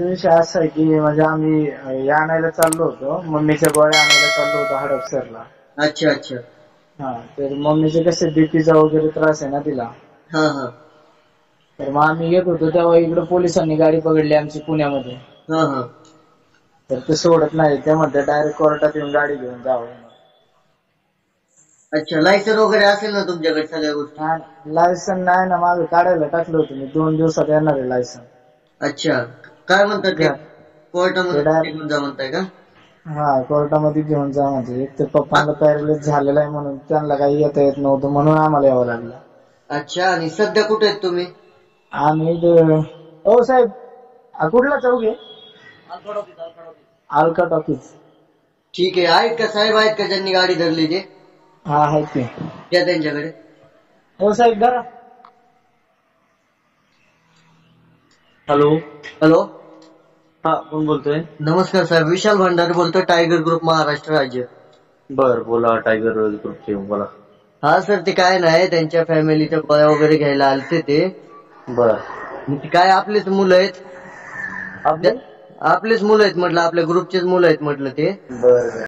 विषय असा आहे की म्हणजे आम्ही आणायला चाललो होतो, मम्मीच्या गोळ्या आणायला चाललो होतो हडपसरला. अच्छा अच्छा. हा, तर मम्मीचे कसे बीपीचा वगैरे त्रास आहे ना तिला. हा हा तर मग आम्ही येत होतो तेव्हा इकडे पोलिसांनी गाडी पकडली आमची पुण्यामध्ये. हा हा. तर ते सोडत नाही, ते म्हणते डायरेक्ट कोर्टात येऊन गाडी घेऊन जावं. अच्छा, लायसन वगैरे असेल ना तुमच्याकडे सगळ्या गोष्टी? लायसन नाही ना, माझं काढायला टाकलं होतं मी, 2 दिवसात येणार आहे लायसन. अच्छा, काय म्हणतात ते? कोर्टामध्ये ते घेऊन जा म्हणताय का? हा, कोर्टामध्ये घेऊन जा म्हणजे. एक तर पप्पांना पॅरालिस झालेला आहे म्हणून त्यांना काही येता येत नव्हतं, म्हणून आम्हाला यावं लागलं. अच्छा, आणि सध्या कुठे आहेत तुम्ही? आम्ही ओ साहेब, कुठला चौक आहे? अलका टॉकीज. ठीक आहे. आहेत का साहेब, आहेत का ज्यांनी गाडी धरली ते? हा, आहेत ते. त्या त्यांच्याकडे. हो साहेब, धरा. हॅलो. हॅलो. हा, कोण बोलतोय? नमस्कार साहेब, विशाल भंडारे बोलतोय, टायगर ग्रुप महाराष्ट्र राज्य. बर, बोला. टायगर ग्रुपचे बोला. हा सर, ते काय नाही, त्यांच्या फॅमिलीच्या गोळ्या वगैरे घ्यायला आलते ते. बर. काय आपलेच मुलं आहेत. आपले आपलेच मुलं आहेत म्हटलं, आपल्या ग्रुपचेच मुलं आहेत म्हटलं ते. बर.